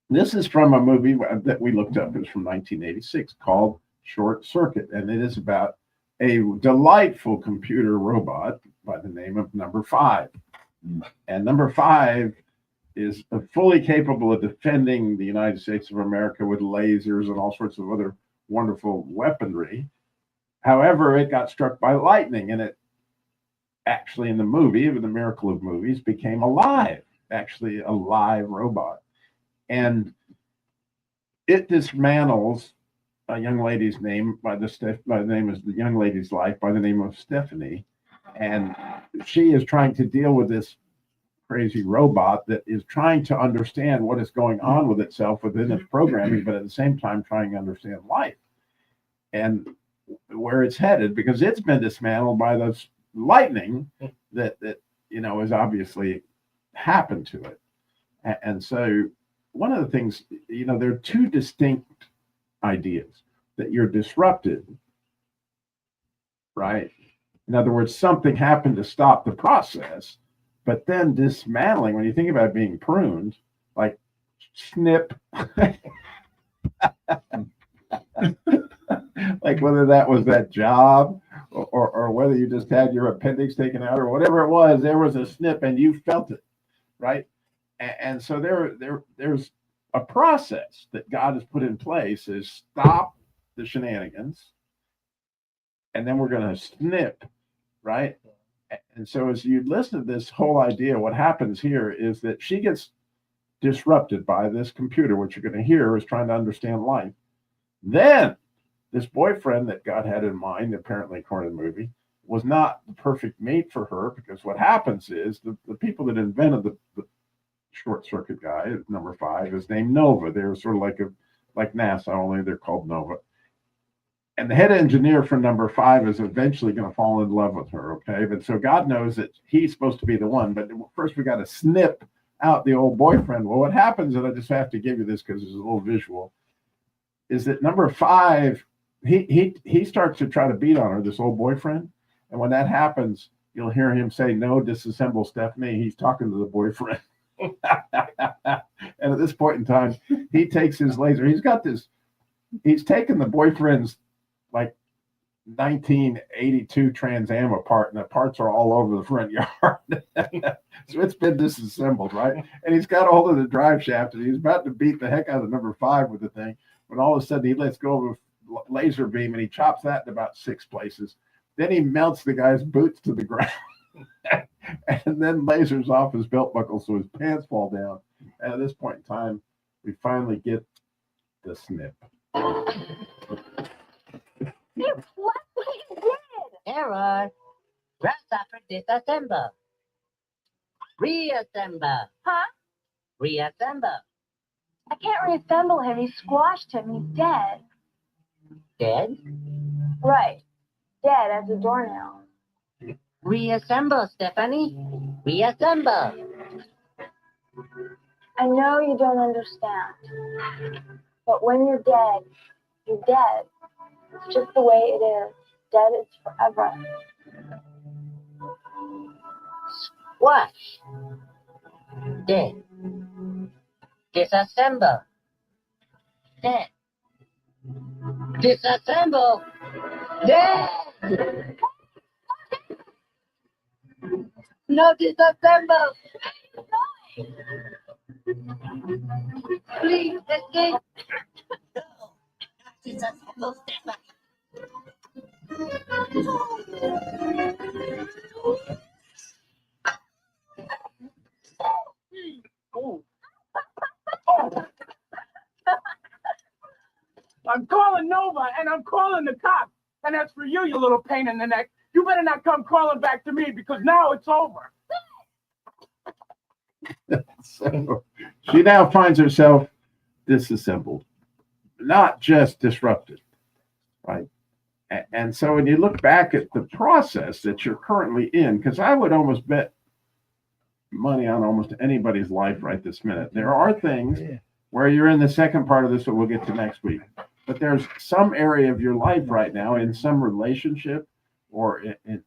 this is from a movie that we looked up. It was from 1986 called Short Circuit, and it is about a delightful computer robot by the name of Number 5. And Number 5 is fully capable of defending the United States of America with lasers and all sorts of other wonderful weaponry. However, it got struck by lightning, and it actually, in the movie, the miracle of movies, became alive, actually a live robot. And it dismantles a young lady's name by the name of the young lady's life by the name of Stephanie. And she is trying to deal with this crazy robot that is trying to understand what is going on with itself within its programming, but at the same time trying to understand life and where it's headed, because it's been dismantled by those lightning that you know has obviously happened to it. And so one of the things, you know, there are two distinct ideas: that you're disrupted, right? In other words, something happened to stop the process, but then dismantling, when you think about being pruned, like snip, like whether that was that job or whether you just had your appendix taken out or whatever it was, there was a snip and you felt it, right? And so there's a process that God has put in place is stop the shenanigans, and then we're going to snip, right? And so as you listen to this whole idea, what happens here is that she gets disrupted by this computer, which you're going to hear is trying to understand life. Then this boyfriend that God had in mind, apparently according to the movie, was not the perfect mate for her, because what happens is the people that invented the short circuit guy, Number 5, is named Nova. They're sort of like NASA, only they're called Nova. And the head engineer for Number 5 is eventually going to fall in love with her, okay? But so God knows that he's supposed to be the one. But first we got to snip out the old boyfriend. Well, what happens, and I just have to give you this because it's a little visual, is that Number 5, he starts to try to beat on her, this old boyfriend. And when that happens, you'll hear him say, no, disassemble Stephanie. He's talking to the boyfriend. And at this point in time, he takes his laser. He's taken the boyfriend's like 1982 Trans Am apart, and the parts are all over the front yard. So it's been disassembled, right? And he's got a hold of the drive shaft, and he's about to beat the heck out of Number 5 with the thing. When all of a sudden he lets go of a laser beam, and he chops that in about 6 places. Then he melts the guy's boots to the ground. And then lasers off his belt buckle so his pants fall down. And at this point in time, we finally get the snip. Error. Grasshopper disassemble. Reassemble. Huh? Reassemble. I can't reassemble him. He squashed him. He's dead. Dead? Right. Dead as a doornail. Reassemble, Stephanie. Reassemble. I know you don't understand. But when you're dead, you're dead. It's just the way it is. Dead is forever. Squash. Dead. Disassemble. Dead. Disassemble. Dead. No disassemble. Please escape. Disassemble, Stephanie. And as for you, you little pain in the neck, you better not come crawling back to me because now it's over. So she now finds herself disassembled, not just disrupted, right? And so when you look back at the process that you're currently in, because I would almost bet money on almost anybody's life right this minute. There are things where you're in the second part of this that we'll get to next week. But there's some area of your life right now in some relationship or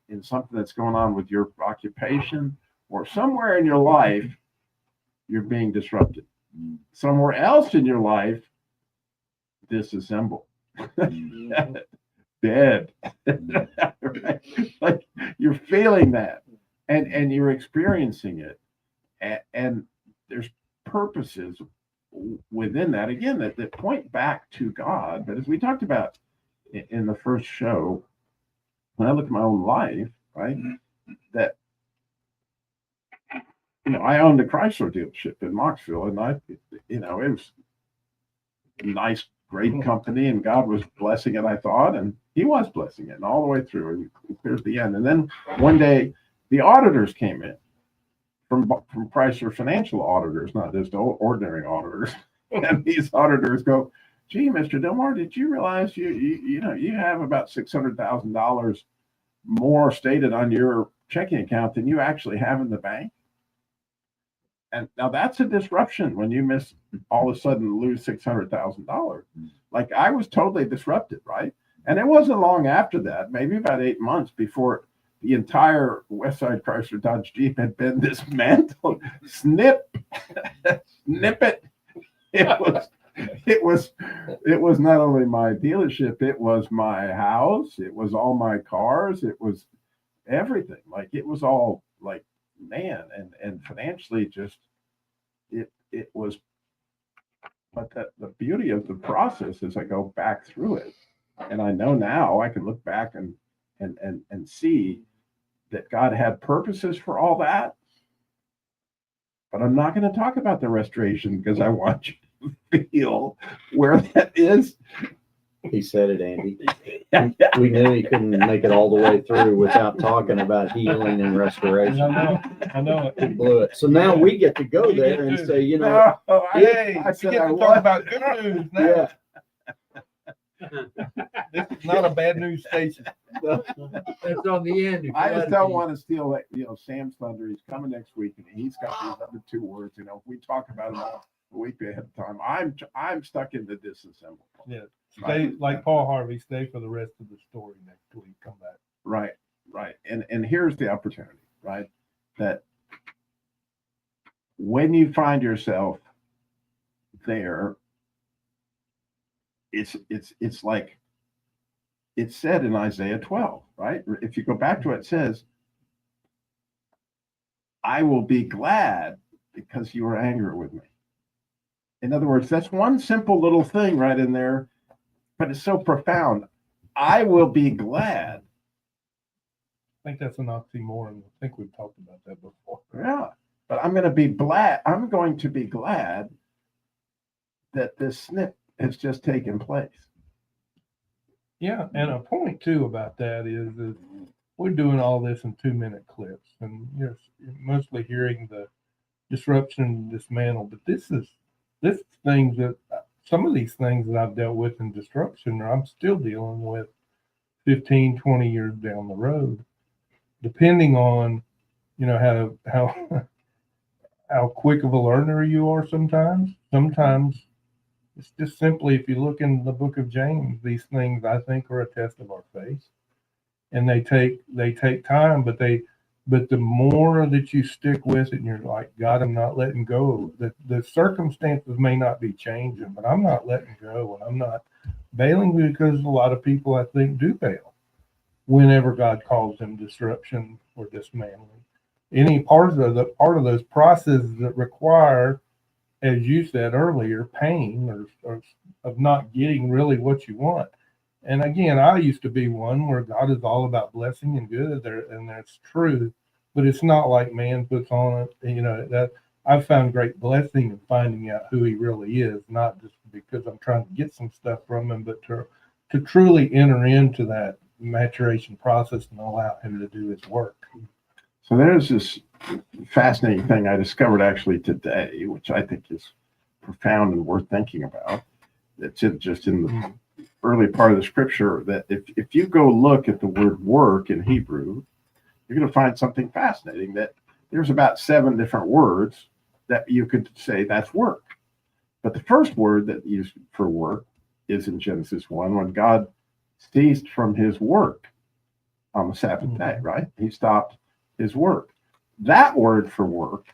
in something that's going on with your occupation or somewhere in your life, you're being disrupted. Somewhere else in your life, disassembled. Dead. Right? Like you're feeling that and you're experiencing it. And there's purposes within that, again, that point back to God. But as we talked about in the first show, when I look at my own life, right, that, I owned a Chrysler dealership in Knoxville, and it was a nice, great company, and God was blessing it, I thought, and he was blessing it, and all the way through, and here's the end. And then one day, the auditors came in from Chrysler financial auditors, not just ordinary auditors. And these auditors go, "Gee, Mr. Dilmore, did you realize you have about $600,000 more stated on your checking account than you actually have in the bank?" And now that's a disruption when you all of a sudden lose $600,000. Like I was totally disrupted, right? And it wasn't long after that, maybe about 8 months before the entire Westside Chrysler Dodge Jeep had been dismantled. Snip it. It was not only my dealership, it was my house, it was all my cars, it was everything. Like it was all like, man, and financially just it was. But the beauty of the process is I go back through it, and I know now I can look back and see that God had purposes for all that. But I'm not going to talk about the restoration because I want you to feel where that is. He said it, Andy. We knew he couldn't make it all the way through without talking about healing and restoration. I know. He blew it. So now we get to go there and say, I said I talk about good news now. Yeah. This is not a bad news station. That's on the end. I just don't want to steal Sam's thunder. He's coming next week, and he's got these other two words. If we talk about them a week ahead of time, I'm stuck in the disassemble. Yeah, stay like Paul Harvey. Stay for the rest of the story next week. Come back. Right. And here's the opportunity, right? That when you find yourself there, it's like it's said in Isaiah 12, right? If you go back to it, it says, "I will be glad because you were angry with me." In other words, that's one simple little thing right in there, but it's so profound. I will be glad. I think that's an oxymoron. I think we've talked about that before. Yeah, but I'm going to be glad. I'm going to be glad that this snip has just taken place. Yeah, and a point too about that is that we're doing all this in 2-minute clips, and you're mostly hearing the disruption and dismantle. But this things that some of these things that I've dealt with in disruption, I'm still dealing with 15, 20 years down the road, depending on how quick of a learner you are. Sometimes it's just simply, if you look in the book of James, these things I think are a test of our faith, and they take time, but the more that you stick with it and you're like, God, I'm not letting go. The circumstances may not be changing, but I'm not letting go, and I'm not bailing, because a lot of people I think do bail whenever God calls them disruption or dismantling. Any part of those processes that require, as you said earlier, pain or of not getting really what you want. And again, I used to be one where God is all about blessing and good, and that's true, but it's not like man puts on it. That I've found great blessing in finding out who he really is, not just because I'm trying to get some stuff from him, but to truly enter into maturation process and allow him to do his work. So there's this fascinating thing I discovered actually today, which I think is profound and worth thinking about. It's just in the early part of the scripture that if you go look at the word work in Hebrew, you're going to find something fascinating, that there's about 7 different words that you could say that's work. But the first word that used for work is in Genesis 1, when God ceased from his work on the Sabbath day, right? He stopped his work. That word for work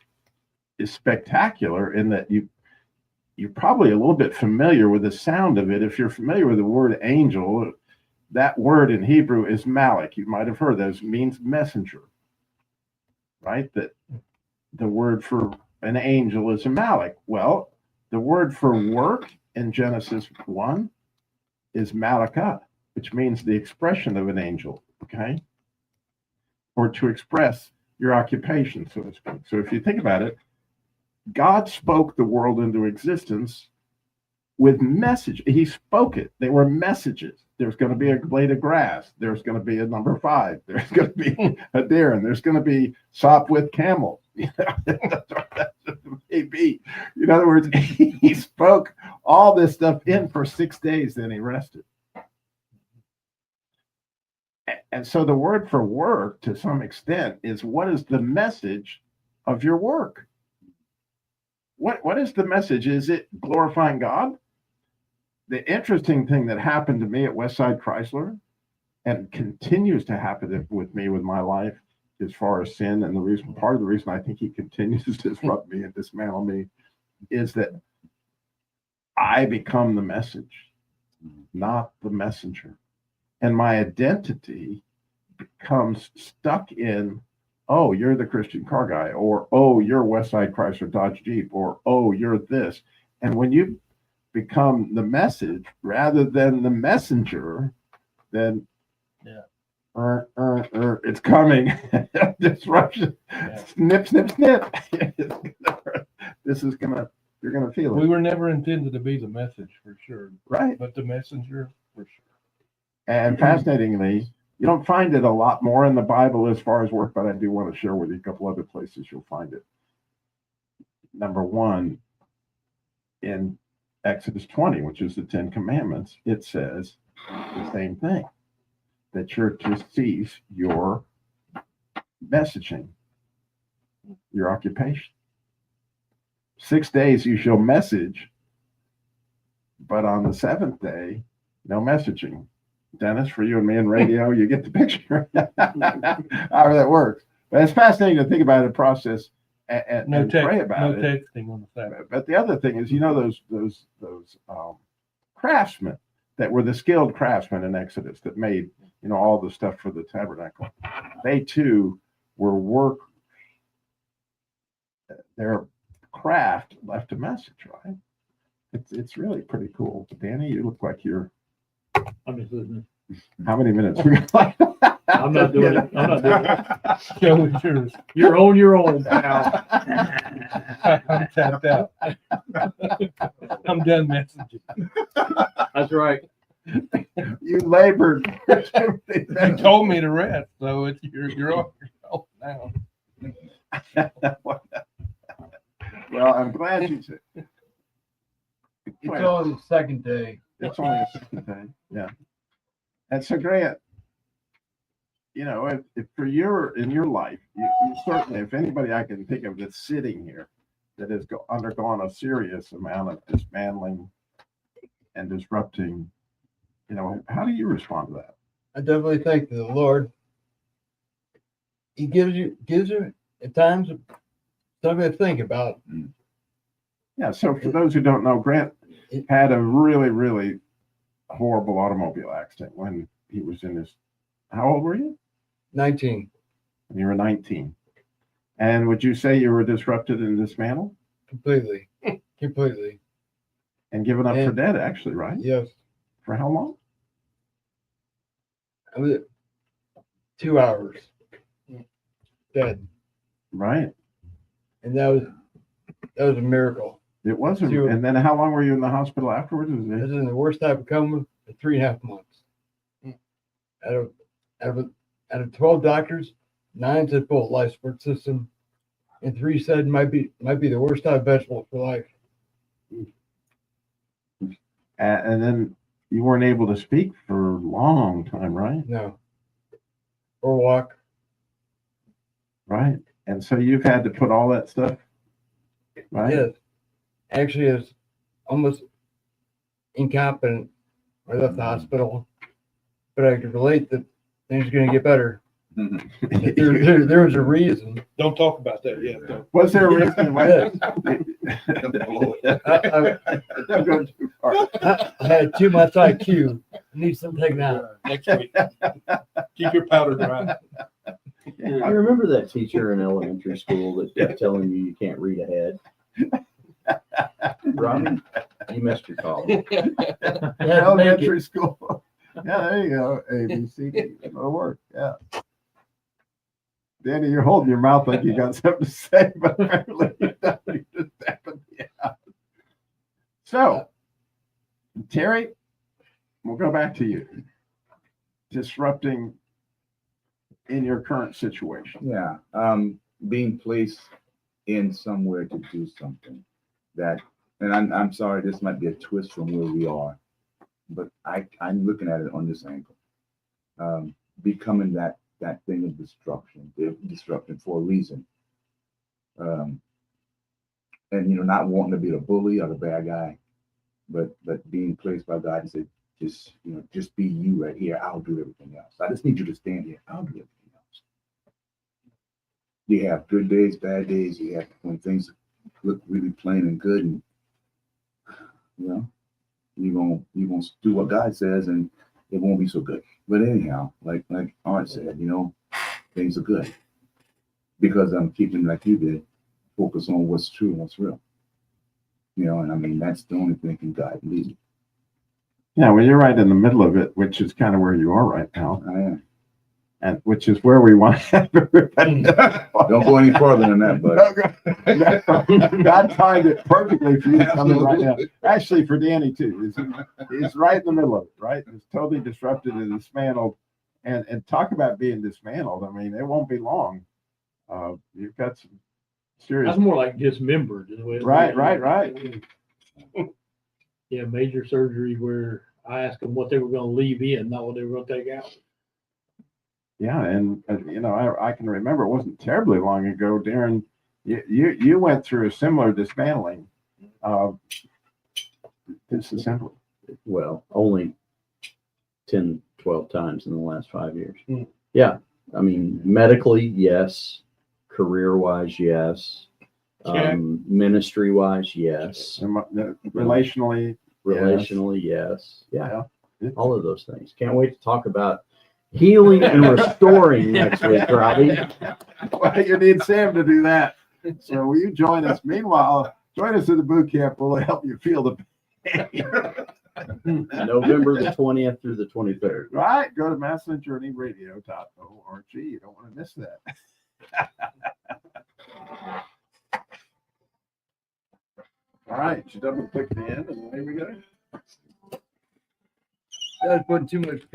is spectacular in that you're probably a little bit familiar with the sound of it. If you're familiar with the word angel, that word in Hebrew is malik. You might have heard that. It means messenger, right? That the word for an angel is a malik. Well, the word for work in Genesis 1 is malakah, which means the expression of an angel, okay? Or to express your occupation, so to speak. So if you think about it, God spoke the world into existence with message. He spoke it. They were messages. There's going to be a blade of grass. There's going to be a number 5. There's going to be a deer, and there's going to be sop with camel. You know, maybe. In other words, he spoke all this stuff in for 6 days, then he rested. And so the word for work, to some extent, is what is the message of your work? What is the message? Is it glorifying God? The interesting thing that happened to me at Westside Chrysler and continues to happen with me with my life as far as sin, and part of the reason I think he continues to disrupt me and dismantle me is that I become the message, not the messenger. And my identity becomes stuck in, oh, you're the Christian car guy, or oh, you're Westside Chrysler Dodge Jeep, or oh, you're this. And when you become the message rather than the messenger, then it's coming. Disruption. Yeah. Snip, snip, snip. You're gonna feel it. We were never intended to be the message, for sure. Right. But the messenger, for sure. And fascinatingly, you don't find it a lot more in the Bible as far as work, but I do want to share with you a couple other places you'll find it. Number 1, in Exodus 20, which is the 10 Commandments, it says the same thing, that you're to cease your messaging, your occupation. 6 days you shall message, but on the 7th day, no messaging. Dennis, for you and me in radio, you get the picture. However that works. But it's fascinating to think about it, process, and pray about it. No texting on the Sabbath. But the other thing is, you know, those craftsmen that were the skilled craftsmen in Exodus that made, you know, all the stuff for the tabernacle. They too were their craft left a message, right? It's really pretty cool. Danny, you look like you're. I'm just listening. How many minutes we got? I'm not doing it. I'm not doing it. Show is yours. You're on your own, pal. I'm tapped out. I'm done messaging. That's right. You labored. You told me to rest, so you're on your own now. Well, I'm glad you said. It's only the second day. It's only a second day. Yeah. And so, Grant, you know, if for in your life, you certainly, if anybody I can think of that's sitting here that has undergone a serious amount of dismantling and disrupting, you know, how do you respond to that? I definitely thank the Lord. He gives you at times something to think about. Yeah. So for those who don't know, Grant had a really, really horrible automobile accident when he was in his. How old were you? 19. When you were 19. And would you say you were disrupted and dismantled? Completely. Completely. And given up for dead, actually, right? Yes. For how long? I was 2 hours. Dead. Right. And that was a miracle. It was. And then how long were you in the hospital afterwards? I was in the worst type of coma for 3.5 months. out of 12 doctors, 9 said full life support system, and 3 said might be the worst type of vegetable for life. And then you weren't able to speak for a long time, right? No. Or walk. Right. And so you've had to put all that stuff, right? Yes. Actually, I was almost incompetent. I left the hospital, but I could relate that things are going to get better. There was a reason. Don't talk about that yet, though. Was there a reason why? Don't go too far. I had too much IQ. I need something taken out. Next week. Keep your powder dry. You remember that teacher in elementary school that kept telling you can't read ahead? Robbie, you missed your call. Elementary school. Yeah, there you go. A, B, C, D. It'll work. Yeah. Danny, you're holding your mouth like you got something to say, but apparently you don't. You just happened. Yeah. So, Terry, we'll go back to you. Disrupting in your current situation. Yeah. Being placed in somewhere to do something that, and I'm sorry, this might be a twist from where we are, but I'm looking at it on this angle. Becoming that thing of disruption for a reason. And not wanting to be the bully or the bad guy, but being placed by God and say, just be you right here. I'll do everything else. I just need you to stand here. I'll do everything else. You have good days, bad days. You have when things look really plain and good, and you're gonna do what God says, and it won't be so good. But anyhow, like Art said, things are good because I'm keeping, like you did, focus on what's true and what's real. And I mean that's the only thing can guide and lead. Yeah, well, you're right in the middle of it, which is kind of where you are right now. I am. And which is where we want to have everybody. Don't go any further than that, bud. God timed it perfectly for you to come in right now. Actually, for Danny too. He's right in the middle of it, right? It's totally disrupted and dismantled. And talk about being dismantled. I mean, it won't be long. You've got some serious. That's more like dismembered. Is the way it's Right. Yeah, major surgery where I asked them what they were going to leave in, not what they were going to take out. Yeah, and I can remember it wasn't terribly long ago, Darren. You went through a similar dismantling of disassembly. Well, only 10, 12 times in the last 5 years. Yeah, I mean, medically, yes. Career-wise, yes. Ministry-wise, yes. Relationally, yes. Yeah, all of those things. Can't wait to talk about healing and restoring next week, Robbie. Well, you need Sam to do that. So will you join us? Meanwhile, join us at the boot camp. We'll help you feel the pain. November the 20th through the 23rd. Right. Go to masculinejourneyradio.org. You don't want to miss that. All right. You double click the end and there we go. That's putting too much paper.